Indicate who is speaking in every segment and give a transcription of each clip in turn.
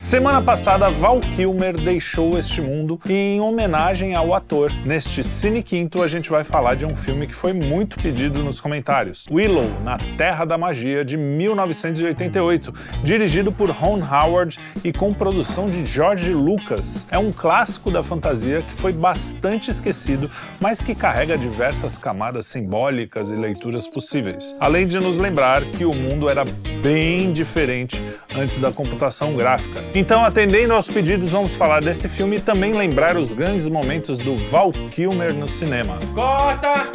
Speaker 1: Semana passada, Val Kilmer deixou este mundo e, em homenagem ao ator, neste Cine Quinto a gente vai falar de um filme que foi muito pedido nos comentários. Willow, na Terra da Magia, de 1988, dirigido por Ron Howard e com produção de George Lucas. É um clássico da fantasia que foi bastante esquecido, mas que carrega diversas camadas simbólicas e leituras possíveis. Além de nos lembrar que o mundo era bem diferente antes da computação gráfica. Então, atendendo aos pedidos, vamos falar desse filme e também lembrar os grandes momentos do Val Kilmer no cinema. Corta!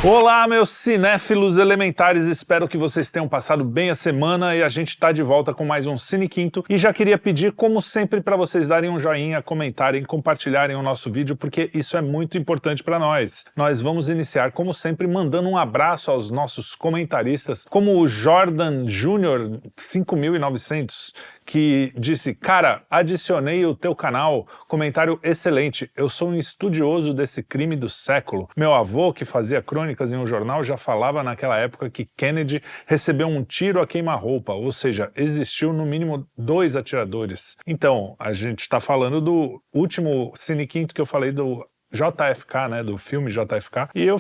Speaker 1: Olá, meus cinéfilos elementares, espero que vocês tenham passado bem a semana e a gente está de volta com mais um Cine Quinto e já queria pedir, como sempre, para vocês darem um joinha, comentarem, compartilharem o nosso vídeo, porque isso é muito importante para nós. Nós vamos iniciar, como sempre, mandando um abraço aos nossos comentaristas, como o Jordan Júnior 5900, que disse: cara, adicionei o teu canal, comentário excelente, eu sou um estudioso desse crime do século. Meu avô, que fazia crônicas em um jornal, já falava naquela época que Kennedy recebeu um tiro a queima-roupa, ou seja, existiu no mínimo 2 atiradores. Então, a gente está falando do último Cine Quinto que eu falei do JFK, né, do filme JFK, e eu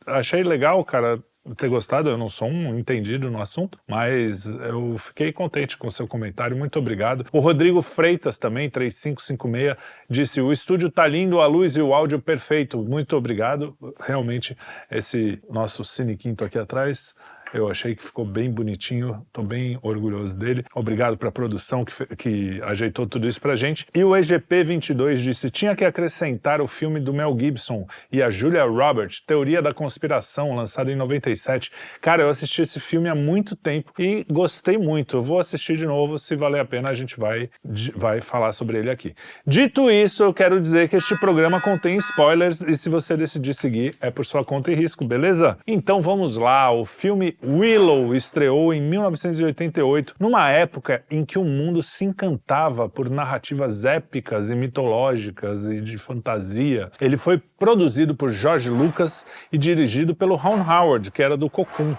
Speaker 1: achei legal, cara, ter gostado. Eu não sou um entendido no assunto, mas eu fiquei contente com o seu comentário, muito obrigado. O Rodrigo Freitas também, 3556, disse: o estúdio tá lindo, a luz e o áudio perfeito, muito obrigado. Realmente, esse nosso Cine Quinto aqui atrás, eu achei que ficou bem bonitinho, tô bem orgulhoso dele. Obrigado para a produção que ajeitou tudo isso pra gente. E o EGP22 disse: tinha que acrescentar o filme do Mel Gibson e a Julia Roberts, Teoria da Conspiração, lançado em 97. Cara, eu assisti esse filme há muito tempo e gostei muito. Eu vou assistir de novo, se valer a pena a gente vai falar sobre ele aqui. Dito isso, eu quero dizer que este programa contém spoilers e se você decidir seguir, é por sua conta e risco, beleza? Então vamos lá, o filme Willow estreou em 1988, numa época em que o mundo se encantava por narrativas épicas e mitológicas e de fantasia. Ele foi produzido por George Lucas e dirigido pelo Ron Howard, que era do Cocoon,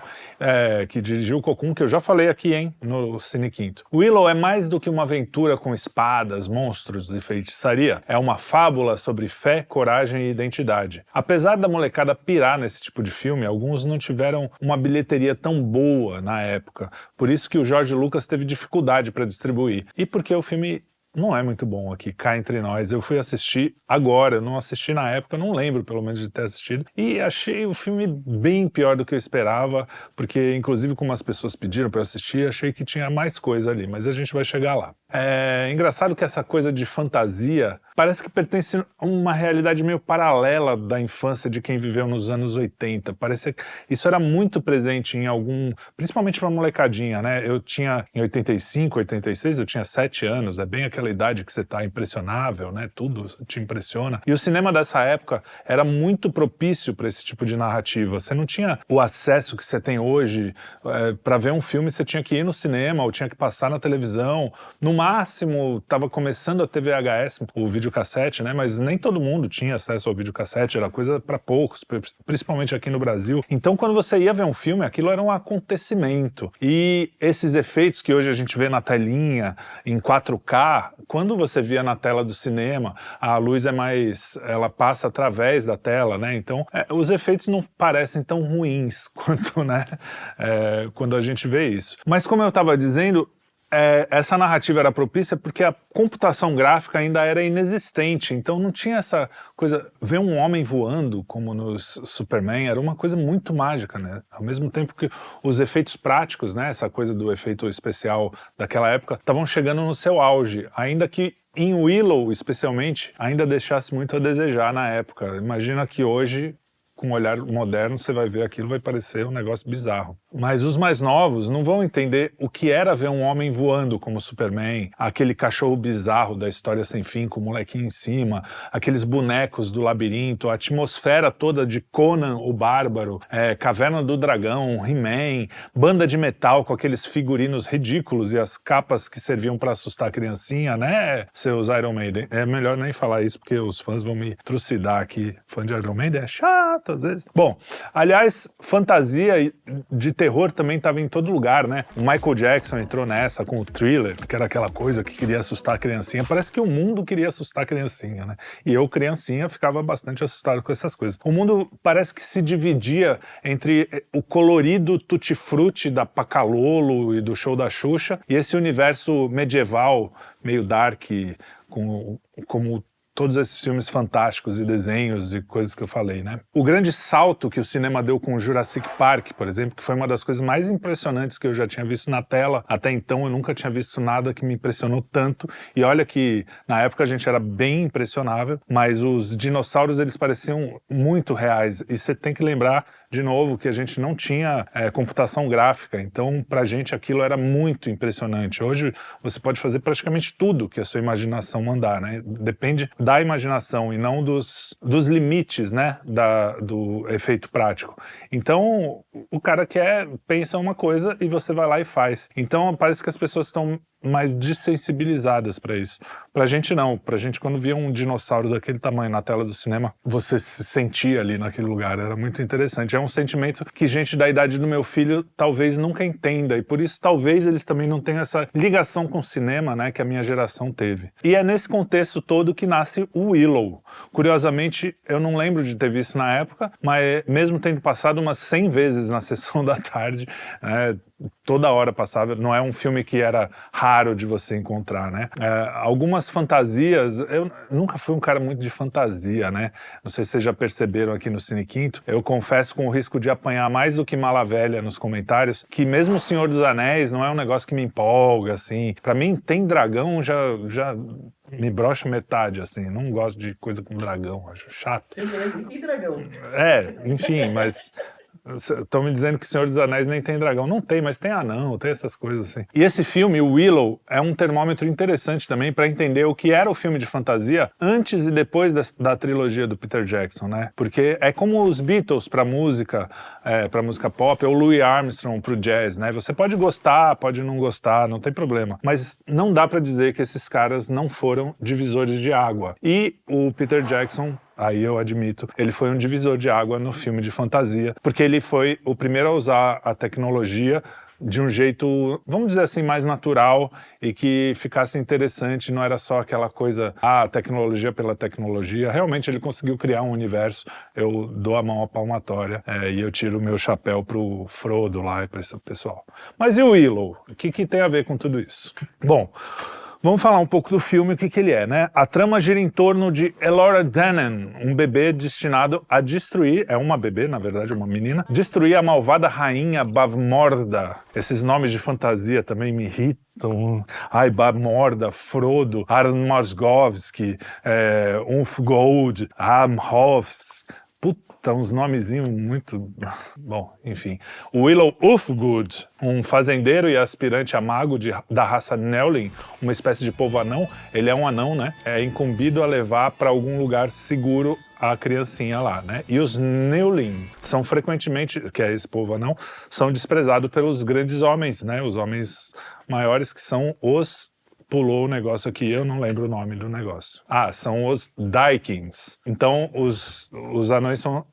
Speaker 1: que dirigiu o Cocoon, que eu já falei aqui, hein, no Cine Quinto. Willow é mais do que uma aventura com espadas, monstros e feitiçaria. É uma fábula sobre fé, coragem e identidade. Apesar da molecada pirar nesse tipo de filme, alguns não tiveram uma bilheteria tão boa na época, por isso que o George Lucas teve dificuldade para distribuir, e porque o filme não é muito bom aqui, cá entre nós. Eu fui assistir agora, eu não assisti na época, não lembro pelo menos de ter assistido, e achei o filme bem pior do que eu esperava, porque inclusive como as pessoas pediram para eu assistir, achei que tinha mais coisa ali, mas a gente vai chegar lá. É engraçado que essa coisa de fantasia parece que pertence a uma realidade meio paralela da infância de quem viveu nos anos 80. Parece que isso era muito presente em principalmente pra molecadinha, né? Eu tinha, em 85, 86, eu tinha 7 anos, é bem aquela idade que você tá impressionável, né? Tudo te impressiona. E o cinema dessa época era muito propício para esse tipo de narrativa. Você não tinha o acesso que você tem hoje. Para ver um filme, você tinha que ir no cinema ou tinha que passar na televisão. No máximo, estava começando a ter VHS, o videocassete, né? Mas nem todo mundo tinha acesso ao videocassete, era coisa para poucos, principalmente aqui no Brasil. Então, quando você ia ver um filme, aquilo era um acontecimento. E esses efeitos que hoje a gente vê na telinha, em 4K, quando você via na tela do cinema, a luz ela passa através da tela, né? Então, os efeitos não parecem tão ruins quanto, né? Quando a gente vê isso. Mas como eu estava dizendo, essa narrativa era propícia porque a computação gráfica ainda era inexistente, então não tinha essa coisa. Ver um homem voando, como no Superman, era uma coisa muito mágica, né? Ao mesmo tempo que os efeitos práticos, né, essa coisa do efeito especial daquela época, estavam chegando no seu auge, ainda que em Willow, especialmente, ainda deixasse muito a desejar na época. Imagina que hoje, com um olhar moderno, você vai ver aquilo, vai parecer um negócio bizarro. Mas os mais novos não vão entender o que era ver um homem voando como Superman, aquele cachorro bizarro da História Sem Fim com o molequinho em cima, aqueles bonecos do labirinto, a atmosfera toda de Conan o Bárbaro, Caverna do Dragão, He-Man, banda de metal com aqueles figurinos ridículos e as capas que serviam para assustar a criancinha, né, seus Iron Maiden? É melhor nem falar isso porque os fãs vão me trucidar aqui. Fã de Iron Maiden é chato, assisto às vezes. Bom, aliás, fantasia de terror também estava em todo lugar, né? O Michael Jackson entrou nessa com o Thriller, que era aquela coisa que queria assustar a criancinha. Parece que o mundo queria assustar a criancinha, né? E eu, criancinha, ficava bastante assustado com essas coisas. O mundo parece que se dividia entre o colorido tutti-frutti da Pacalolo e do Show da Xuxa e esse universo medieval, meio dark, como todos esses filmes fantásticos e desenhos e coisas que eu falei, né? O grande salto que o cinema deu com o Jurassic Park, por exemplo, que foi uma das coisas mais impressionantes que eu já tinha visto na tela. Até então eu nunca tinha visto nada que me impressionou tanto. E olha que na época a gente era bem impressionável, mas os dinossauros eles pareciam muito reais. E você tem que lembrar, de novo, que a gente não tinha computação gráfica. Então, pra gente aquilo era muito impressionante. Hoje você pode fazer praticamente tudo que a sua imaginação mandar, né? Depende da imaginação e não dos limites, né, do efeito prático. Então, o cara pensa uma coisa e você vai lá e faz. Então, parece que as pessoas estão mais dessensibilizadas para isso. Pra gente não. Pra gente, quando via um dinossauro daquele tamanho na tela do cinema, você se sentia ali naquele lugar. Era muito interessante. É um sentimento que gente da idade do meu filho talvez nunca entenda. E por isso, talvez eles também não tenham essa ligação com o cinema, né, que a minha geração teve. E é nesse contexto todo que nasce o Willow. Curiosamente, eu não lembro de ter visto na época, mas mesmo tendo passado umas 100 vezes na sessão da tarde, toda hora passava. Não é um filme que era raro de você encontrar, né? Algumas fantasias, eu nunca fui um cara muito de fantasia, né? Não sei se vocês já perceberam aqui no Cine Quinto, eu confesso com o risco de apanhar mais do que mala velha nos comentários, que mesmo o Senhor dos Anéis não é um negócio que me empolga, assim. Pra mim, tem dragão, já me brocha metade, assim. Não gosto de coisa com dragão, acho chato.
Speaker 2: Tem dragão.
Speaker 1: Enfim, mas estão me dizendo que o Senhor dos Anéis nem tem dragão. Não tem, mas tem anão, tem essas coisas assim. E esse filme, o Willow, é um termômetro interessante também para entender o que era o filme de fantasia antes e depois da trilogia do Peter Jackson, né? Porque é como os Beatles para música pop, ou Louis Armstrong pro jazz, né? Você pode gostar, pode não gostar, não tem problema. Mas não dá para dizer que esses caras não foram divisores de água. E o Peter Jackson, aí eu admito, ele foi um divisor de água no filme de fantasia, porque ele foi o primeiro a usar a tecnologia de um jeito, vamos dizer assim, mais natural e que ficasse interessante, não era só aquela coisa, tecnologia pela tecnologia. Realmente ele conseguiu criar um universo. Eu dou a mão à palmatória e eu tiro o meu chapéu pro Frodo lá e pra esse pessoal. Mas e o Willow? O que tem a ver com tudo isso? Bom, vamos falar um pouco do filme, o que ele é, né? A trama gira em torno de Elora Danan, um bebê destinado a destruir, uma bebê, na verdade, uma menina, destruir a malvada rainha Bavmorda. Esses nomes de fantasia também me irritam. Bavmorda, Frodo, Aaron Morsgovski, Ulfgold, Amhovsk. Puta, uns nomezinhos muito... Bom, enfim. O Willow Ulfgood, um fazendeiro e aspirante a mago da raça Neulin, uma espécie de povo anão, ele é um anão, né? É incumbido a levar para algum lugar seguro a criancinha lá, né? E os Neulin são frequentemente, que é esse povo anão, são desprezados pelos grandes homens, né? Os homens maiores que são os... Pulou o negócio aqui, eu não lembro o nome do negócio. São os Daikins. Então, os anões são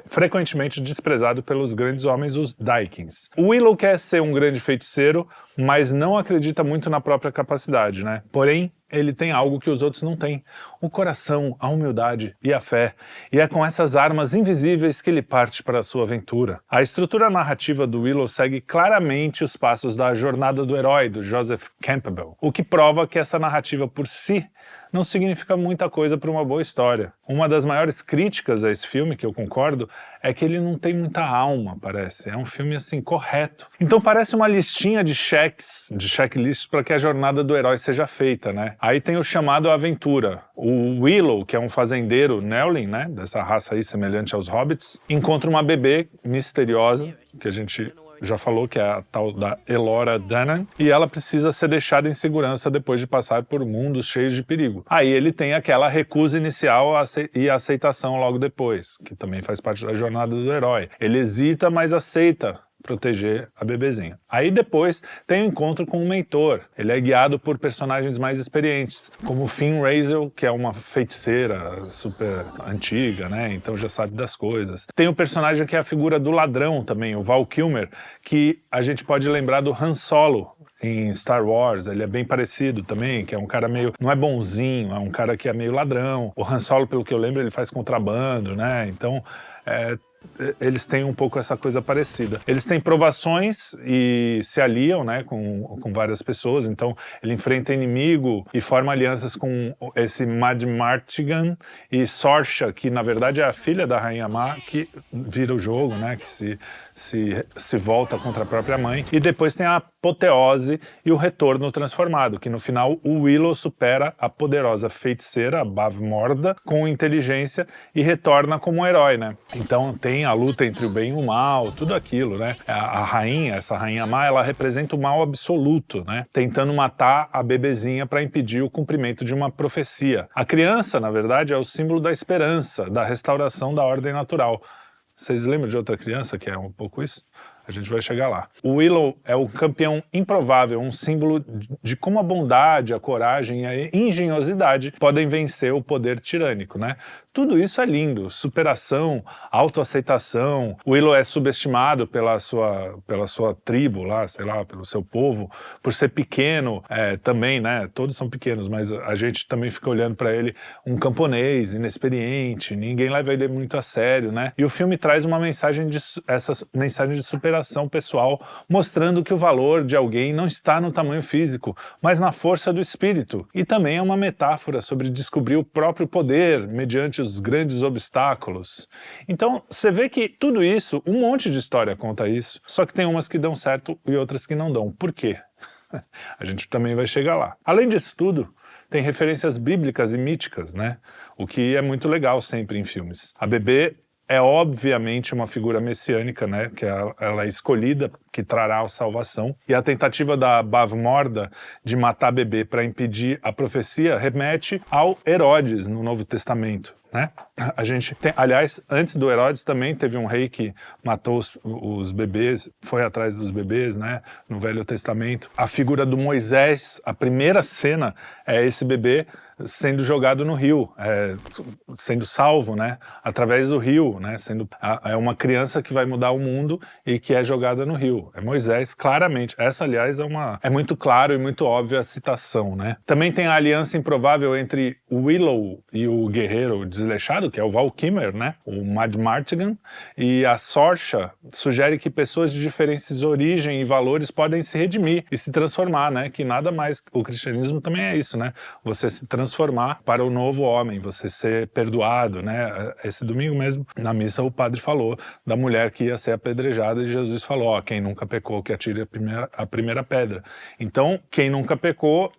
Speaker 1: frequentemente desprezados pelos grandes homens, os Daikins. O Willow quer ser um grande feiticeiro, mas não acredita muito na própria capacidade, né? Porém, ele tem algo que os outros não têm: o coração, a humildade e a fé. E é com essas armas invisíveis que ele parte para a sua aventura. A estrutura narrativa do Willow segue claramente os passos da Jornada do Herói, do Joseph Campbell, o que prova que essa narrativa por si não significa muita coisa para uma boa história. Uma das maiores críticas a esse filme, que eu concordo, é que ele não tem muita alma, parece. É um filme, assim, correto. Então parece uma listinha de checklists para que a jornada do herói seja feita, né? Aí tem o chamado aventura. O Willow, que é um fazendeiro Neulin, né? Dessa raça aí semelhante aos hobbits, encontra uma bebê misteriosa, que a gente já falou, que é a tal da Elora Danan, e ela precisa ser deixada em segurança depois de passar por mundos cheios de perigo. Aí ele tem aquela recusa inicial e a aceitação logo depois, que também faz parte da jornada do herói. Ele hesita, mas aceita, proteger a bebezinha. Aí depois tem o encontro com o mentor. Ele é guiado por personagens mais experientes, como Finn Razel, que é uma feiticeira super antiga, né? Então já sabe das coisas. Tem o personagem que é a figura do ladrão também, o Val Kilmer, que a gente pode lembrar do Han Solo em Star Wars. Ele é bem parecido também, que é um cara meio... não é bonzinho, é um cara que é meio ladrão. O Han Solo, pelo que eu lembro, ele faz contrabando, né? Então, eles têm um pouco essa coisa parecida. Eles têm provações e se aliam, né, com várias pessoas. Então, ele enfrenta inimigo e forma alianças com esse Madmartigan e Sorsha, que na verdade é a filha da Rainha Má, que vira o jogo, né, que se volta contra a própria mãe. E depois tem a apoteose e o retorno transformado, que no final o Willow supera a poderosa feiticeira, a Bavmorda, com inteligência e retorna como um herói, né? Então tem a luta entre o bem e o mal, tudo aquilo, né? A rainha, essa Rainha Má, ela representa o mal absoluto, né? Tentando matar a bebezinha para impedir o cumprimento de uma profecia. A criança, na verdade, é o símbolo da esperança, da restauração da ordem natural. Vocês lembram de outra criança que é um pouco isso? A gente vai chegar lá. O Willow é o campeão improvável, um símbolo de como a bondade, a coragem e a engenhosidade podem vencer o poder tirânico, né? Tudo isso é lindo, superação, autoaceitação. O Willow é subestimado pela sua tribo lá, sei lá, pelo seu povo, por ser pequeno também, né? Todos são pequenos, mas a gente também fica olhando para ele, um camponês inexperiente, ninguém leva ele muito a sério, né? E o filme traz uma mensagem essa mensagem de superação pessoal, mostrando que o valor de alguém não está no tamanho físico, mas na força do espírito. E também é uma metáfora sobre descobrir o próprio poder mediante os grandes obstáculos. Então, você vê que tudo isso, um monte de história conta isso, só que tem umas que dão certo e outras que não dão. Por quê? A gente também vai chegar lá. Além disso tudo, tem referências bíblicas e míticas, né? O que é muito legal sempre em filmes. A bebê é obviamente uma figura messiânica, né? Que ela é escolhida, que trará a salvação. E a tentativa da Bavmorda de matar bebê para impedir a profecia remete ao Herodes no Novo Testamento, né? A gente tem, aliás, antes do Herodes também teve um rei que matou os bebês, foi atrás dos bebês, né? No Velho Testamento. A figura do Moisés, a primeira cena é esse bebê sendo jogado no rio, sendo salvo, né? Através do rio, né? É uma criança que vai mudar o mundo e que é jogada no rio. É Moisés, claramente. Essa, aliás, é muito claro e muito óbvia a citação, né? Também tem a aliança improvável entre o Willow e o guerreiro desleixado, que é o Val Kilmer, né? O Madmartigan. E a Sorsha sugere que pessoas de diferentes origem e valores podem se redimir e se transformar, né? Que nada mais... O cristianismo também é isso, né? Você se transformar para o novo homem, você ser perdoado, né? Esse domingo mesmo, na missa, o padre falou da mulher que ia ser apedrejada e Jesus falou, ó, quem nunca pecou, que atire a primeira pedra. Então, quem nunca pecou...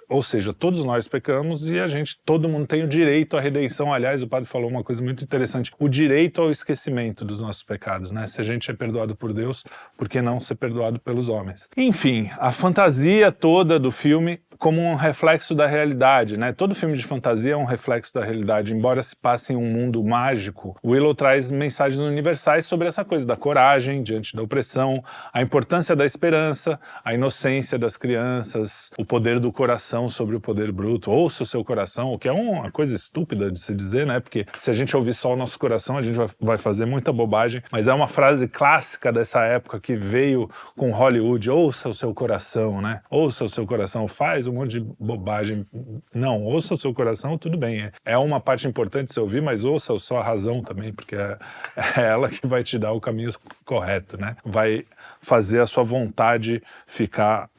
Speaker 1: Ou seja, todos nós pecamos e todo mundo tem o direito à redenção. Aliás, o padre falou uma coisa muito interessante, o direito ao esquecimento dos nossos pecados, né? Se a gente é perdoado por Deus, por que não ser perdoado pelos homens? Enfim, a fantasia toda do filme como um reflexo da realidade, né? Todo filme de fantasia é um reflexo da realidade, embora se passe em um mundo mágico. O Willow traz mensagens universais sobre essa coisa da coragem diante da opressão, a importância da esperança, a inocência das crianças, o poder do coração sobre o poder bruto. Ouça o seu coração, o que é uma coisa estúpida de se dizer, né? Porque se a gente ouvir só o nosso coração, a gente vai fazer muita bobagem, mas é uma frase clássica dessa época que veio com Hollywood, ouça o seu coração, né? Ouça o seu coração, faz um monte de bobagem. Não, ouça o seu coração, tudo bem. É uma parte importante de você ouvir, mas ouça a sua razão também, porque é ela que vai te dar o caminho correto, né? Vai fazer a sua vontade ficar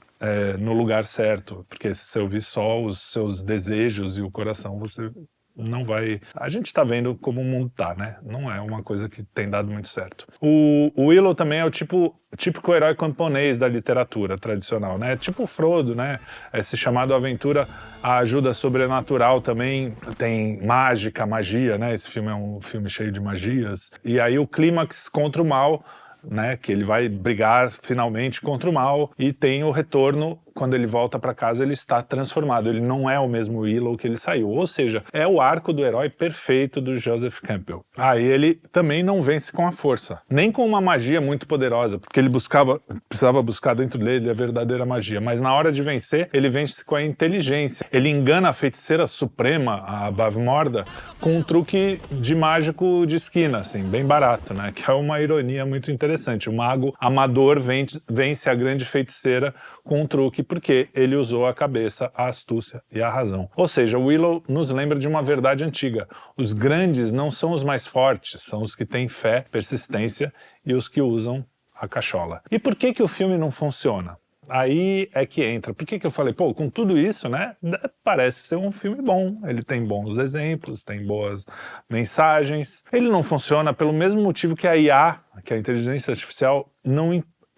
Speaker 1: no lugar certo, porque se você ouvir só os seus desejos e o coração, você não vai... A gente tá vendo como o mundo tá, né? Não é uma coisa que tem dado muito certo. O Willow também é o típico herói camponês da literatura tradicional, né? Tipo o Frodo, né? Esse chamado aventura, a ajuda sobrenatural também, tem magia, né? Esse filme é um filme cheio de magias. E aí o clímax contra o mal né, que ele vai brigar finalmente contra o mal, e tem o retorno. Quando ele volta para casa, ele está transformado. Ele não é o mesmo Willow que ele saiu. Ou seja, é o arco do herói perfeito do Joseph Campbell. Aí ele também não vence com a força, nem com uma magia muito poderosa, porque ele precisava buscar dentro dele a verdadeira magia. Mas na hora de vencer, ele vence com a inteligência. Ele engana a feiticeira suprema, a Bavmorda, com um truque de mágico de esquina, assim, bem barato, né? Que é uma ironia muito interessante. O mago amador vence a grande feiticeira com um truque, porque ele usou a cabeça, a astúcia e a razão. Ou seja, Willow nos lembra de uma verdade antiga. Os grandes não são os mais fortes, são os que têm fé, persistência e os que usam a cachola. E por que o filme não funciona? Aí é que entra. Por que eu falei, com tudo isso, né, parece ser um filme bom. Ele tem bons exemplos, tem boas mensagens. Ele não funciona pelo mesmo motivo que a IA, que a inteligência artificial,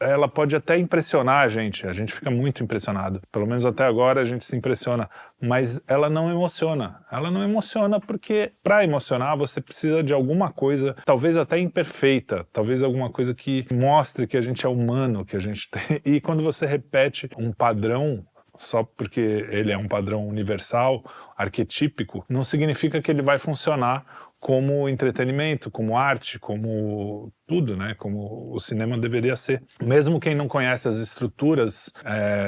Speaker 1: ela pode até impressionar a gente fica muito impressionado, pelo menos até agora a gente se impressiona, mas ela não emociona. Ela não emociona porque, para emocionar, você precisa de alguma coisa, talvez até imperfeita, talvez alguma coisa que mostre que a gente é humano, que a gente tem. E quando você repete um padrão, só porque ele é um padrão universal, arquetípico, não significa que ele vai funcionar como entretenimento, como arte, como tudo, né? Como o cinema deveria ser. Mesmo quem não conhece as estruturas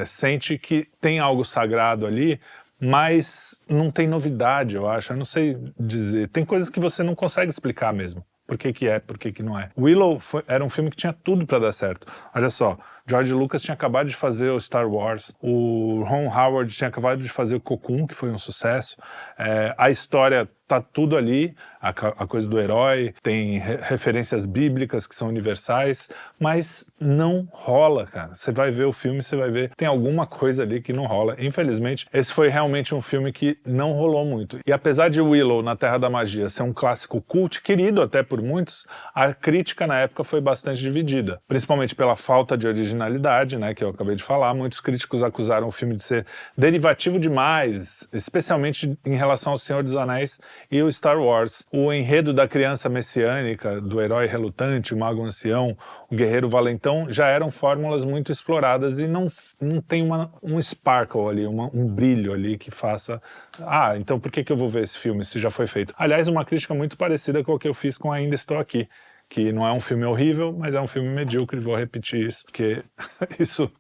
Speaker 1: sente que tem algo sagrado ali, mas não tem novidade, eu acho. Eu não sei dizer. Tem coisas que você não consegue explicar mesmo. Por que é, por que não é. Willow era um filme que tinha tudo para dar certo. Olha só, George Lucas tinha acabado de fazer o Star Wars, o Ron Howard tinha acabado de fazer o Cocoon, que foi um sucesso. A história tá tudo ali, a coisa do herói, tem referências bíblicas que são universais, mas não rola, cara. Você vai ver o filme, você vai ver, tem alguma coisa ali que não rola. Infelizmente, esse foi realmente um filme que não rolou muito. E apesar de Willow, na Terra da Magia, ser um clássico cult, querido até por muitos, a crítica na época foi bastante dividida, principalmente pela falta de originalidade, né, que eu acabei de falar. Muitos críticos acusaram o filme de ser derivativo demais, especialmente em relação ao Senhor dos Anéis e o Star Wars. O enredo da criança messiânica, do herói relutante, o mago ancião, o guerreiro valentão, já eram fórmulas muito exploradas e não tem um sparkle ali, um brilho ali que faça... então por que eu vou ver esse filme se já foi feito? Aliás, uma crítica muito parecida com o que eu fiz com Ainda Estou Aqui, que não é um filme horrível, mas é um filme medíocre, vou repetir isso, porque isso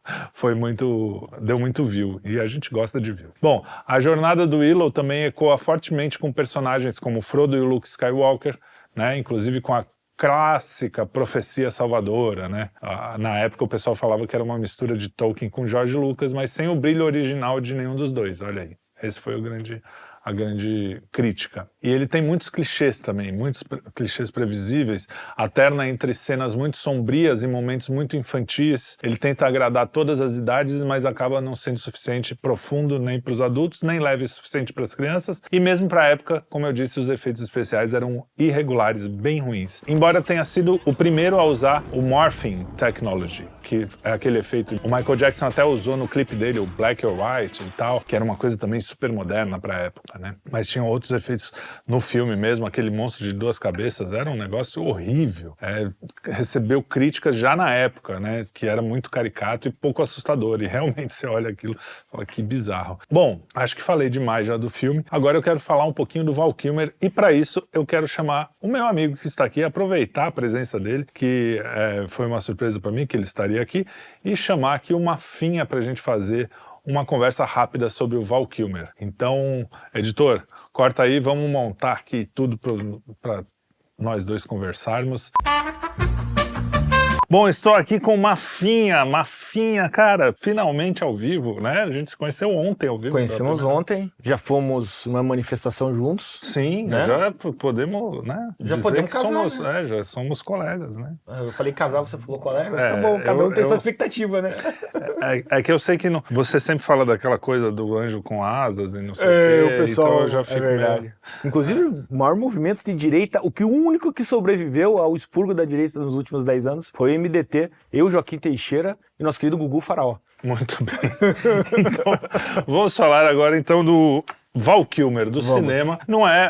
Speaker 1: deu muito view, e a gente gosta de view. Bom, a jornada do Willow também ecoa fortemente com personagens como Frodo e o Luke Skywalker, né, inclusive com a clássica profecia salvadora, né? Na época o pessoal falava que era uma mistura de Tolkien com George Lucas, mas sem o brilho original de nenhum dos dois, olha aí. Esse foi a grande crítica. E ele tem muitos clichês também, muitos clichês previsíveis, alterna entre cenas muito sombrias e momentos muito infantis. Ele tenta agradar todas as idades, mas acaba não sendo suficiente profundo nem para os adultos, nem leve o suficiente para as crianças. E mesmo para a época, como eu disse, os efeitos especiais eram irregulares, bem ruins. Embora tenha sido o primeiro a usar o Morphing Technology, que é aquele efeito... O Michael Jackson até usou no clipe dele, o Black or White e tal, que era uma coisa também super moderna para a época, né? Mas tinham outros efeitos no filme mesmo, aquele monstro de duas cabeças, era um negócio horrível. Recebeu críticas já na época, né? Que era muito caricato e pouco assustador. E realmente você olha aquilo e fala, que bizarro. Bom, acho que falei demais já do filme. Agora eu quero falar um pouquinho do Val Kilmer e para isso eu quero chamar o meu amigo que está aqui, aproveitar a presença dele, que foi uma surpresa para mim que ele estaria aqui, e chamar aqui uma Finha para a gente fazer uma conversa rápida sobre o Val Kilmer. Então, editor, corta aí, vamos montar aqui tudo para nós dois conversarmos. Bom, estou aqui com Mafinha, cara, finalmente ao vivo, né? A gente se conheceu ontem ao vivo.
Speaker 2: Conhecemos ontem, já fomos numa manifestação juntos.
Speaker 1: Sim, né? Já podemos, né?
Speaker 2: Já podemos casar,
Speaker 1: somos,
Speaker 2: né?
Speaker 1: Já somos colegas, né?
Speaker 2: Eu falei casar, você falou colega? Tá bom, cada um tem sua expectativa, né?
Speaker 1: É que eu sei que você sempre fala daquela coisa do anjo com asas e não sei o quê,
Speaker 2: o pessoal,
Speaker 1: então eu já fico
Speaker 2: verdade.
Speaker 1: meio...
Speaker 2: Inclusive, o maior movimento de direita, o único que sobreviveu ao expurgo da direita nos últimos 10 anos foi o MDT, eu, Joaquim Teixeira e nosso querido Gugu Faraó.
Speaker 1: Muito bem. Então, vamos falar agora então do Val Kilmer do
Speaker 2: Vamos.
Speaker 1: cinema.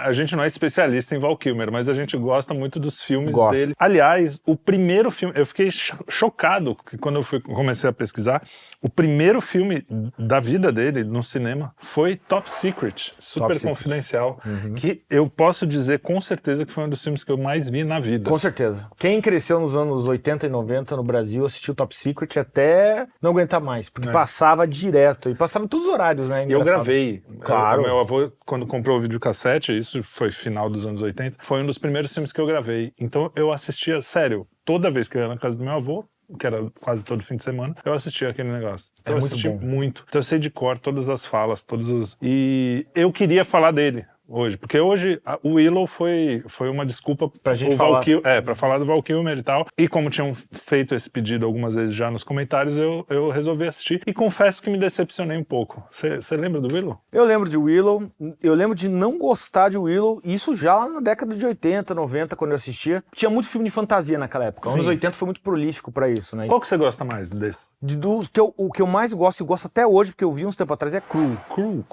Speaker 1: A gente não é especialista em Val Kilmer, mas a gente gosta muito dos filmes
Speaker 2: Gosto.
Speaker 1: dele. Aliás, o primeiro filme, eu fiquei chocado que quando eu comecei a pesquisar, o primeiro filme da vida dele no cinema foi Top Secret, super confidencial, que eu posso dizer com certeza que foi um dos filmes que eu mais vi na vida.
Speaker 2: Com certeza. Quem cresceu nos anos 80 e 90 no Brasil assistiu Top Secret até não aguentar mais, porque passava direto, e passava em todos os horários, né?
Speaker 1: E eu
Speaker 2: Engraçado.
Speaker 1: gravei.
Speaker 2: Claro.
Speaker 1: O meu avô, quando comprou o videocassete, isso foi final dos anos 80, foi um dos primeiros filmes que eu gravei. Então eu assistia, sério, toda vez que eu ia na casa do meu avô, que era quase todo fim de semana, eu assistia aquele negócio. Então eu assisti muito. Então eu sei de cor todas as falas, todos os... E eu queria falar dele hoje, porque hoje o Willow foi uma desculpa
Speaker 2: pra gente falar.
Speaker 1: Pra falar do Val Kilmer e tal. E como tinham feito esse pedido algumas vezes já nos comentários, eu resolvi assistir. E confesso que me decepcionei um pouco. Você lembra do Willow?
Speaker 2: Eu lembro de Willow, eu lembro de não gostar de Willow, isso já na década de 80, 90, quando eu assistia. Tinha muito filme de fantasia naquela época. Os anos 80 foi muito prolífico pra isso, né?
Speaker 1: Qual que você gosta mais desse?
Speaker 2: O que eu mais gosto e gosto até hoje, porque eu vi uns tempo atrás, é Crew.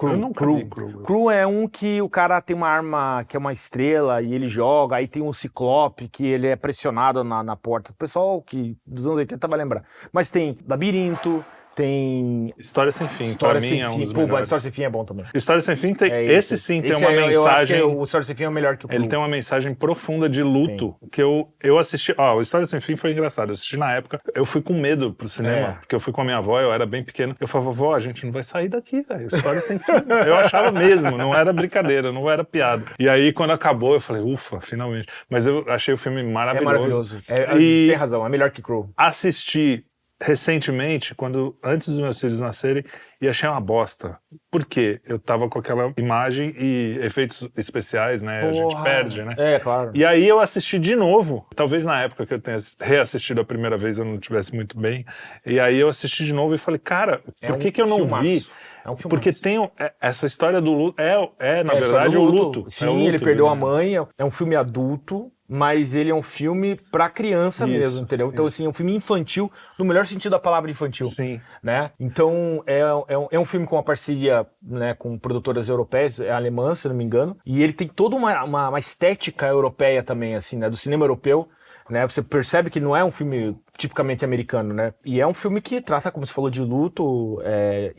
Speaker 1: Eu nunca vi Crew.
Speaker 2: Crew é um que o cara tem uma arma que é uma estrela e ele joga, aí tem um ciclope que ele é pressionado na porta. O pessoal que dos anos 80 vai lembrar. Mas tem Labirinto, tem...
Speaker 1: História Sem Fim,
Speaker 2: História
Speaker 1: pra
Speaker 2: Sem
Speaker 1: mim é um
Speaker 2: Fim.
Speaker 1: dos
Speaker 2: Pô,
Speaker 1: melhores.
Speaker 2: História Sem Fim é bom também.
Speaker 1: História Sem Fim tem... Esse sim tem
Speaker 2: Esse
Speaker 1: uma
Speaker 2: eu acho que
Speaker 1: mensagem...
Speaker 2: o História Sem Fim é melhor que o Crew.
Speaker 1: Ele tem uma mensagem profunda de luto, que eu assisti... o História Sem Fim foi engraçado. Eu assisti na época, eu fui com medo pro cinema, porque eu fui com a minha avó, eu era bem pequeno. Eu falava, vó, a gente não vai sair daqui, velho. História Sem Fim. Eu achava mesmo, não era brincadeira, não era piada. E aí, quando acabou, eu falei, ufa, finalmente. Mas eu achei o filme maravilhoso.
Speaker 2: É maravilhoso. Tem razão, é melhor que Crew.
Speaker 1: Assisti recentemente, antes dos meus filhos nascerem, e achei uma bosta. Por quê? Eu tava com aquela imagem e efeitos especiais, né? A gente perde, né?
Speaker 2: É, claro.
Speaker 1: E aí eu assisti de novo. Talvez na época que eu tenha reassistido a primeira vez eu não estivesse muito bem. E aí eu assisti de novo e falei, cara, por que eu não vi?
Speaker 2: É um filmaço.
Speaker 1: Porque tem essa história do luto. Na verdade, o luto.
Speaker 2: Sim,
Speaker 1: o luto,
Speaker 2: ele perdeu a mãe. É um filme adulto, mas ele é um filme pra criança mesmo, entendeu? Então, assim, é um filme infantil, no melhor sentido da palavra infantil.
Speaker 1: Sim.
Speaker 2: Né? Então, é um filme com uma parceria, né, com produtoras europeias, é alemã, se não me engano, e ele tem toda uma estética europeia também, assim, né, do cinema europeu. Né, você percebe que não é um filme tipicamente americano, né? E é um filme que trata, como você falou, de luto.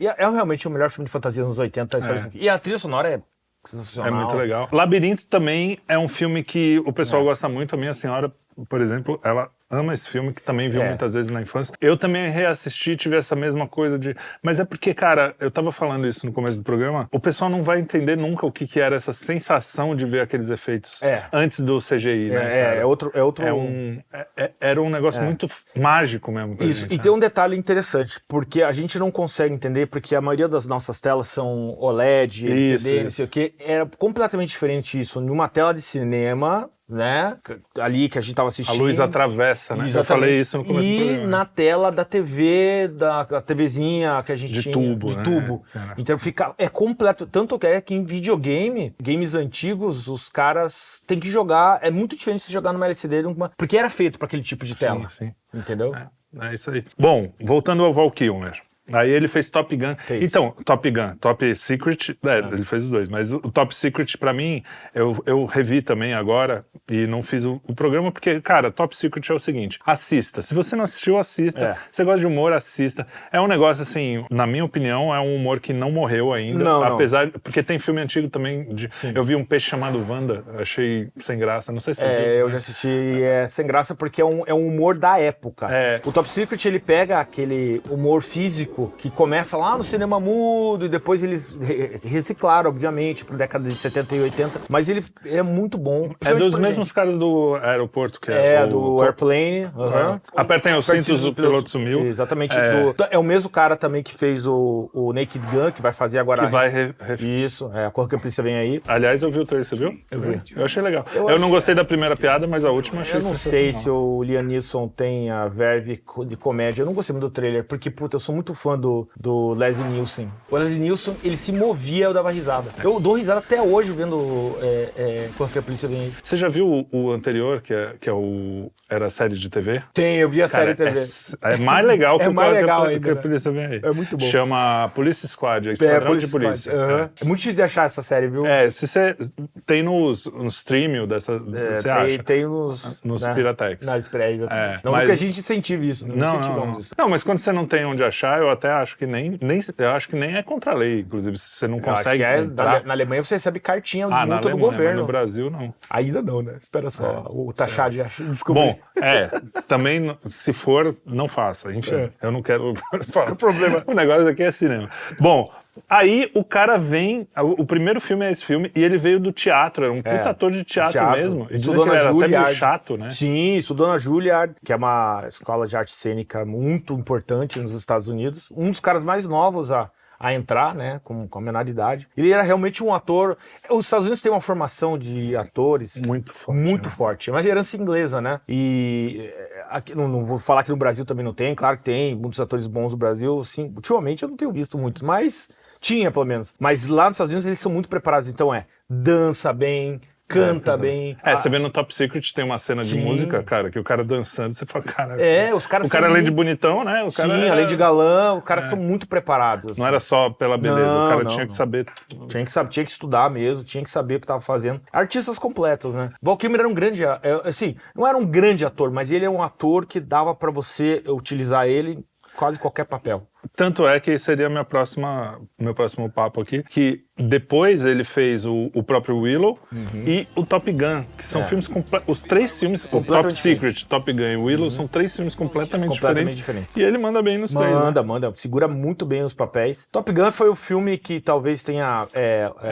Speaker 2: E é realmente o melhor filme de fantasia dos anos 80. E a trilha sonora é sensacional.
Speaker 1: É muito legal. Labirinto também é um filme que o pessoal gosta muito. A minha senhora, por exemplo, ela ama esse filme, que também viu muitas vezes na infância. Eu também reassisti, tive essa mesma coisa de... Mas é porque, cara, eu tava falando isso no começo do programa, o pessoal não vai entender nunca o que era essa sensação de ver aqueles efeitos antes do CGI, né? Era um negócio muito mágico mesmo pra
Speaker 2: isso,
Speaker 1: gente,
Speaker 2: e tem um detalhe interessante, porque a gente não consegue entender, porque a maioria das nossas telas são OLED, LCD, não sei o quê. Era completamente diferente isso. Numa tela de cinema, né? Ali que a gente tava assistindo.
Speaker 1: A luz atravessa, né? Exatamente. Eu falei isso no começo do programa.
Speaker 2: E na tela da TV, da TVzinha que a gente tinha.
Speaker 1: De tubo.
Speaker 2: Então é completo. Tanto que em videogame, games antigos, os caras têm que jogar. É muito diferente se jogar numa LCD, porque era feito para aquele tipo de tela.
Speaker 1: Sim.
Speaker 2: Entendeu?
Speaker 1: É isso aí. Bom, voltando ao Val Kilmer. Aí ele fez Top Gun. Então, Top Secret, ele fez os dois, mas o Top Secret pra mim, eu revi também agora e não fiz o programa porque, cara, Top Secret é o seguinte, assista. Se você não assistiu, assista. Você gosta de humor, assista. É um negócio assim, na minha opinião, é um humor que não morreu ainda, apesar, porque tem filme antigo também, eu vi um peixe chamado Wanda, achei sem graça, não sei se você viu.
Speaker 2: Eu já assisti e é sem graça porque é um humor da época. O Top Secret, ele pega aquele humor físico que começa lá no cinema mudo e depois eles reciclaram, obviamente, para a década de 70 e 80, mas ele é muito bom.
Speaker 1: É dos mesmos caras do aeroporto que
Speaker 2: do Airplane.
Speaker 1: Apertem os cintos, o piloto sumiu.
Speaker 2: Exatamente. É o mesmo cara também que fez o Naked Gun, que vai fazer agora...
Speaker 1: Que vai...
Speaker 2: Isso, a Cor que a Polícia Vem Aí.
Speaker 1: Aliás, eu vi o trailer, você viu?
Speaker 2: Eu vi.
Speaker 1: Eu achei legal. Eu não gostei da primeira piada, mas a última achei
Speaker 2: sensacional. Eu não sei se o Liam Neeson tem a verve de comédia. Eu não gostei muito do trailer, porque, puta, eu sou muito fã do Leslie Nielsen. O Leslie Nielsen, ele se movia, eu dava risada. Eu dou risada até hoje vendo Quando a Polícia Vem Aí.
Speaker 1: Você já viu o anterior, que era a série de TV?
Speaker 2: Tem, eu vi a série TV.
Speaker 1: É mais legal que
Speaker 2: É mais legal
Speaker 1: que
Speaker 2: ainda,
Speaker 1: a Polícia Vem Aí.
Speaker 2: É muito bom.
Speaker 1: Chama Police Squad, Esquadrão de Polícia.
Speaker 2: É muito difícil de achar essa série, viu?
Speaker 1: Se você tem nos streaming você acha.
Speaker 2: Tem nos
Speaker 1: Piratex.
Speaker 2: Não que a gente incentive isso, não incentivamos isso.
Speaker 1: Não, mas quando você não tem onde achar, eu até acho que nem é contra a lei, inclusive, se você não consegue comprar.
Speaker 2: Na Alemanha você recebe cartinha multa
Speaker 1: na Alemanha,
Speaker 2: do governo.
Speaker 1: No Brasil, não.
Speaker 2: Ainda não, né? Espera só o taxar de descobrir.
Speaker 1: Bom, também, se for, não faça. Enfim, eu não quero falar.
Speaker 2: O problema.
Speaker 1: O negócio aqui é cinema. Bom, aí o cara vem, o primeiro filme é esse filme, e ele veio do teatro, era um puta ator de teatro mesmo.
Speaker 2: Estudou na
Speaker 1: Juilliard. Até meio
Speaker 2: Juilliard.
Speaker 1: chato, né?
Speaker 2: Sim, estudou na Juilliard, que é uma escola de arte cênica muito importante nos Estados Unidos. Um dos caras mais novos a entrar, né, com a menor idade. Ele era realmente um ator. Os Estados Unidos têm uma formação de atores
Speaker 1: muito forte.
Speaker 2: É uma herança inglesa, né? E aqui, não vou falar que no Brasil também não tem, claro que tem muitos atores bons no Brasil, sim. Ultimamente eu não tenho visto muitos, mas tinha pelo menos. Mas lá nos Estados Unidos eles são muito preparados, então dança bem, canta bem.
Speaker 1: Você vê no Top Secret tem uma cena de música, cara, que o cara dançando, você fala, cara...
Speaker 2: os caras
Speaker 1: o cara além de bonitão, né? O cara
Speaker 2: além de galã, os caras são muito preparados. Assim.
Speaker 1: Não era só pela beleza, o cara tinha que saber...
Speaker 2: Tinha que estudar mesmo, tinha que saber o que estava fazendo. Artistas completos, né? Val Kilmer era um grande... Assim, não era um grande ator, mas ele é um ator que dava pra você utilizar ele em quase qualquer papel.
Speaker 1: Tanto é que seria meu próximo papo aqui, que depois ele fez o próprio Willow e o Top Gun, que são filmes os três filmes, o Top Secret, Top Gun e Willow, são três filmes completamente diferentes. E ele manda bem nos três.
Speaker 2: Manda, segura muito bem os papéis. Top Gun foi o filme que talvez tenha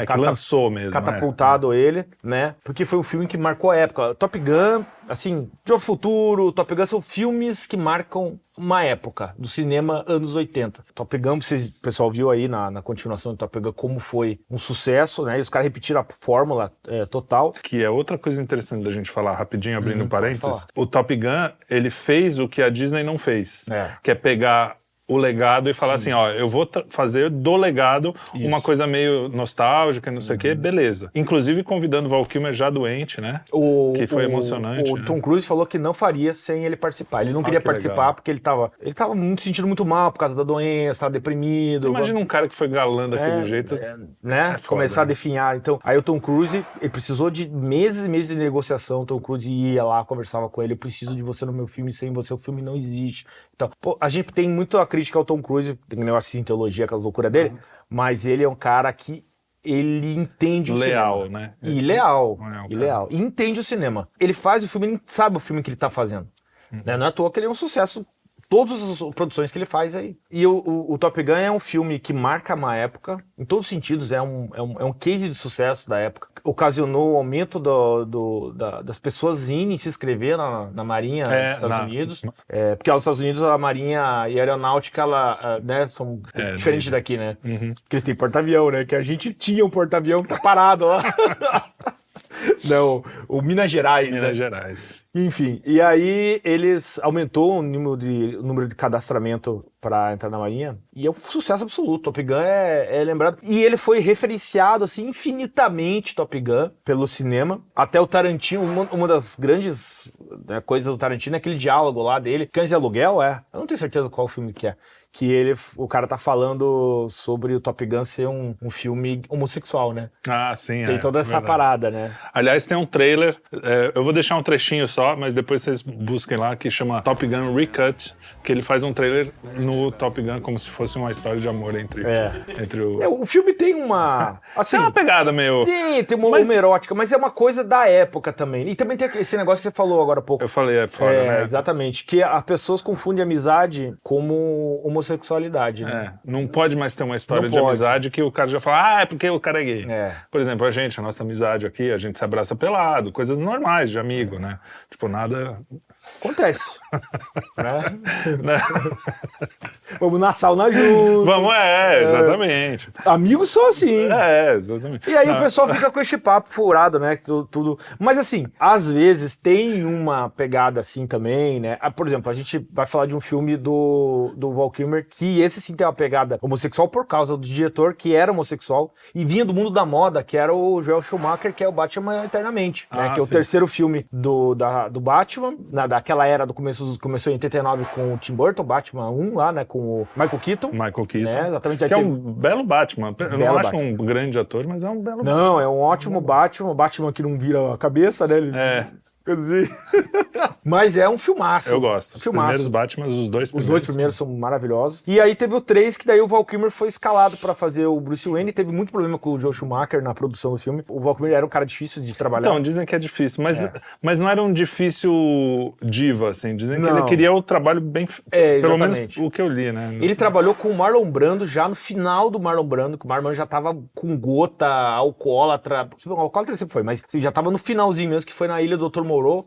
Speaker 1: que lançou mesmo,
Speaker 2: catapultado ele, né? Porque foi um filme que marcou a época. Top Gun, assim, De Volta ao Futuro, Top Gun são filmes que marcam uma época do cinema anos 80. Top Gun, o pessoal viu aí na continuação do Top Gun como foi um sucesso, né? E os caras repetiram a fórmula total.
Speaker 1: Que é outra coisa interessante da gente falar, rapidinho, abrindo parênteses. O Top Gun, ele fez o que a Disney não fez, que é pegar o legado e falar assim, eu vou fazer do legado uma coisa meio nostálgica e não sei o quê, beleza. Inclusive convidando o Val Kilmer já doente, né? Que foi emocionante.
Speaker 2: O Tom Cruise falou que não faria sem ele participar. Ele não queria participar legal. Porque ele tava se sentindo muito mal por causa da doença, tava deprimido.
Speaker 1: Imagina um cara que foi galã daquele jeito.
Speaker 2: Né? Começar a definhar. Então, aí o Tom Cruise, ele precisou de meses e meses de negociação. O Tom Cruise ia lá, conversava com ele, eu preciso de você no meu filme, sem você o filme não existe. Então, a gente tem muito a crítica ao Tom Cruise, tem um negócio de teologia, aquelas loucuras dele, mas ele é um cara que ele entende o
Speaker 1: leal,
Speaker 2: cinema.
Speaker 1: Né?
Speaker 2: E leal. E entende o cinema. Ele faz o filme, ele sabe o filme que ele tá fazendo. Né? Não é à toa que ele é um sucesso. Todas as produções que ele faz aí. E o Top Gun é um filme que marca uma época, em todos os sentidos, é um case de sucesso da época. Ocasionou o aumento das pessoas irem se inscrever na Marinha dos Estados Unidos. Porque lá nos Estados Unidos a Marinha e a Aeronáutica são diferentes daqui, né? Porque eles têm porta-avião, né? Que a gente tinha um porta-avião que tá parado lá. Não, o Minas Gerais.
Speaker 1: Minas Gerais.
Speaker 2: Enfim, e aí eles aumentou o número de cadastramento para entrar na Marinha e é um sucesso absoluto. Top Gun é lembrado. E ele foi referenciado assim infinitamente, Top Gun, pelo cinema. Até o Tarantino, uma das grandes coisas do Tarantino é aquele diálogo lá dele. Cães de Aluguel, eu não tenho certeza qual filme que é. Que o cara tá falando sobre o Top Gun ser um filme homossexual, né?
Speaker 1: Ah, sim.
Speaker 2: Tem toda essa parada, né?
Speaker 1: Aliás, tem um trailer, eu vou deixar um trechinho só, mas depois vocês busquem lá, que chama Top Gun Recut, que ele faz um trailer no Top Gun como se fosse uma história de amor entre o...
Speaker 2: O filme tem uma... Assim,
Speaker 1: tem uma pegada meio...
Speaker 2: Tem uma homerótica, mas é uma coisa da época também. E também tem esse negócio que você falou agora há pouco.
Speaker 1: Eu falei, foda, né?
Speaker 2: Exatamente. Que as pessoas confundem amizade como homossexualidade, né?
Speaker 1: Não pode mais ter uma história de amizade que o cara já fala, é porque o cara é gay. Por exemplo, a nossa amizade aqui, a gente se abraça pelado, coisas normais de amigo, né? Tipo, nada...
Speaker 2: Acontece. Né? Vamos na sauna junto.
Speaker 1: Vamos, exatamente.
Speaker 2: Amigos são assim.
Speaker 1: Exatamente.
Speaker 2: E aí o pessoal fica com esse papo furado, né? Tudo. Mas assim, às vezes tem uma pegada assim também, né? Por exemplo, a gente vai falar de um filme do Val Kilmer, que esse sim tem uma pegada homossexual por causa do diretor, que era homossexual, e vinha do mundo da moda, que era o Joel Schumacher, que é o Batman Eternamente, né? Que é o terceiro filme do Batman, daquela era começou em 89 com o Tim Burton, Batman 1 lá, né? Com o Michael Keaton.
Speaker 1: Né?
Speaker 2: Exatamente.
Speaker 1: Que é um belo Batman. Eu não acho um grande ator, mas é um belo Batman.
Speaker 2: Não, é um ótimo Batman. Batman que não vira a cabeça, né? Quer dizer... Mas é um filmaço.
Speaker 1: Eu gosto. Os
Speaker 2: filmaço.
Speaker 1: Primeiros Batmans, os dois primeiros.
Speaker 2: Os dois primeiros são maravilhosos. E aí teve o 3, que daí o Val Kilmer foi escalado pra fazer o Bruce Wayne. Teve muito problema com o Joel Schumacher na produção do filme. O Val Kilmer era um cara difícil de trabalhar.
Speaker 1: Então, dizem que é difícil, mas não era um difícil diva, assim. Dizem que ele queria o trabalho bem... pelo menos o que eu li, né?
Speaker 2: Ele trabalhou com o Marlon Brando já no final do Marlon Brando, que o Marlon Brando já tava com gota, alcoólatra. Alcoólatra sempre foi, mas assim, já tava no finalzinho mesmo, que foi na Ilha do Dr. Moreau.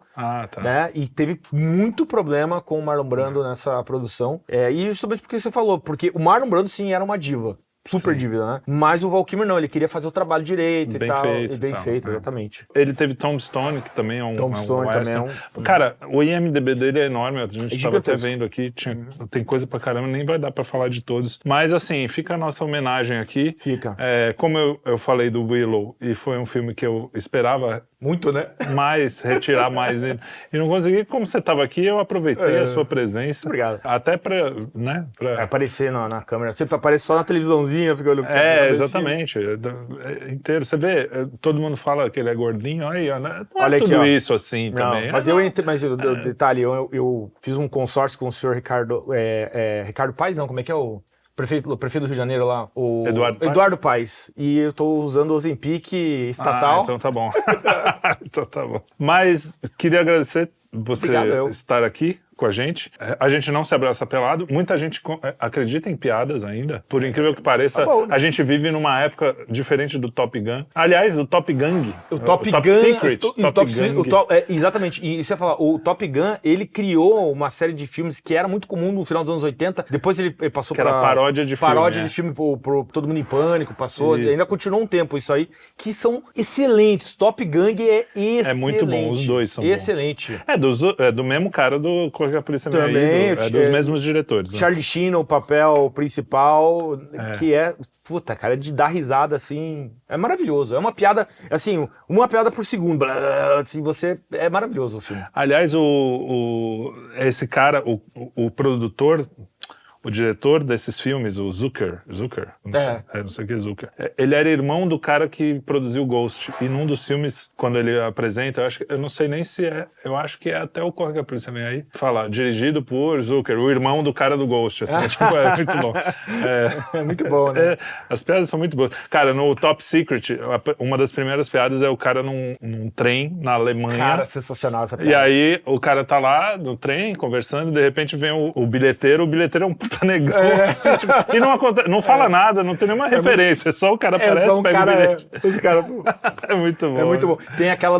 Speaker 1: Tá.
Speaker 2: Né? E teve muito problema com o Marlon Brando nessa produção. E justamente porque você falou, porque o Marlon Brando sim era uma diva. Super dívida, né? Mas o Val Kilmer não, ele queria fazer o trabalho direito
Speaker 1: bem
Speaker 2: e tal.
Speaker 1: Feito,
Speaker 2: bem feito, exatamente.
Speaker 1: Ele teve Tombstone, que também é um
Speaker 2: Tombstone também é um...
Speaker 1: Cara, o IMDb dele é enorme, a gente estava até vendo aqui, tem coisa pra caramba, nem vai dar pra falar de todos. Mas assim, fica a nossa homenagem aqui.
Speaker 2: Fica.
Speaker 1: Como eu falei do Willow, e foi um filme que eu esperava
Speaker 2: muito, né?
Speaker 1: Retirar mais. E não consegui, como você estava aqui, eu aproveitei a sua presença.
Speaker 2: Obrigado.
Speaker 1: Até pra, né?
Speaker 2: Aparecer na câmera. Sempre aparece só na televisãozinha, fica olhando.
Speaker 1: Exatamente. Inteiro. Você vê, todo mundo fala que ele é gordinho, olha, né? Não
Speaker 2: olha
Speaker 1: é tudo
Speaker 2: aqui,
Speaker 1: isso assim
Speaker 2: não,
Speaker 1: também.
Speaker 2: Mas detalhe, eu fiz um consórcio com o senhor Ricardo Paes, não, como é que é o prefeito do Rio de Janeiro lá? O Eduardo Paes. E eu tô usando o Ozempic estatal.
Speaker 1: Então tá bom. Então tá bom. Mas queria agradecer você estar aqui com a gente. A gente não se abraça pelado. Muita gente acredita em piadas ainda. Por incrível que pareça, a gente vive numa época diferente do Top Gun. Aliás, o Top Gang.
Speaker 2: O Top Secret. Exatamente. E você ia falar, o Top Gun, ele criou uma série de filmes que era muito comum no final dos anos 80. Depois ele passou para
Speaker 1: paródia de filme
Speaker 2: pro Todo Mundo em Pânico, passou. E ainda continuou um tempo isso aí, que são excelentes. Top Gang é excelente.
Speaker 1: É muito bom, os dois são
Speaker 2: excelente.
Speaker 1: Do mesmo cara do Corre a Polícia
Speaker 2: também,
Speaker 1: dos mesmos diretores. Né?
Speaker 2: Charlie Sheen, o papel principal, que é, puta, cara, de dar risada, assim, é maravilhoso. É uma piada, assim, uma piada por segundo, assim, é maravilhoso o filme.
Speaker 1: Aliás, esse cara, o produtor... O diretor desses filmes, o Zucker, não sei o que é Zucker. Ele era irmão do cara que produziu Ghost. E num dos filmes, quando ele apresenta, eu não sei nem se eu acho que é até o Corre que a Polícia Vem Aí, fala, dirigido por Zucker, o irmão do cara do Ghost. Assim, é muito bom.
Speaker 2: É muito bom, né?
Speaker 1: As piadas são muito boas. Cara, no Top Secret, uma das primeiras piadas é o cara num trem na Alemanha.
Speaker 2: Cara, sensacional essa piada.
Speaker 1: E aí, o cara tá lá no trem, conversando, e de repente vem o bilheteiro é um puta negão, assim, tipo, e não fala nada, não tem nenhuma referência, só o cara aparece e pega o bilhete. É muito bom.
Speaker 2: É muito bom. Tem aquela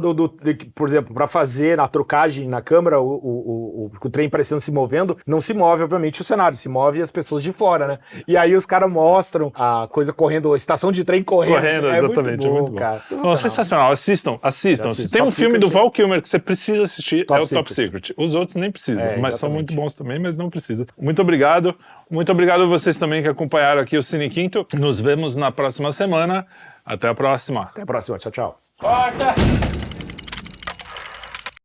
Speaker 2: por exemplo, pra fazer a trocagem na câmera, o trem parecendo se movendo, não se move, obviamente, o cenário, se move as pessoas de fora, né? E aí os caras mostram a coisa correndo, a estação de trem correndo.
Speaker 1: Exatamente, muito bom.
Speaker 2: Cara.
Speaker 1: Sensacional. Assistam. Se tem um filme do Val Kilmer que você precisa assistir, é o Top Secret. Os outros nem precisam, mas são muito bons também, mas não precisa. Muito obrigado. Muito obrigado a vocês também que acompanharam aqui o Cine Quinto. Nos vemos na próxima semana. Até a próxima.
Speaker 2: Até a próxima. Tchau, tchau.
Speaker 1: Corta!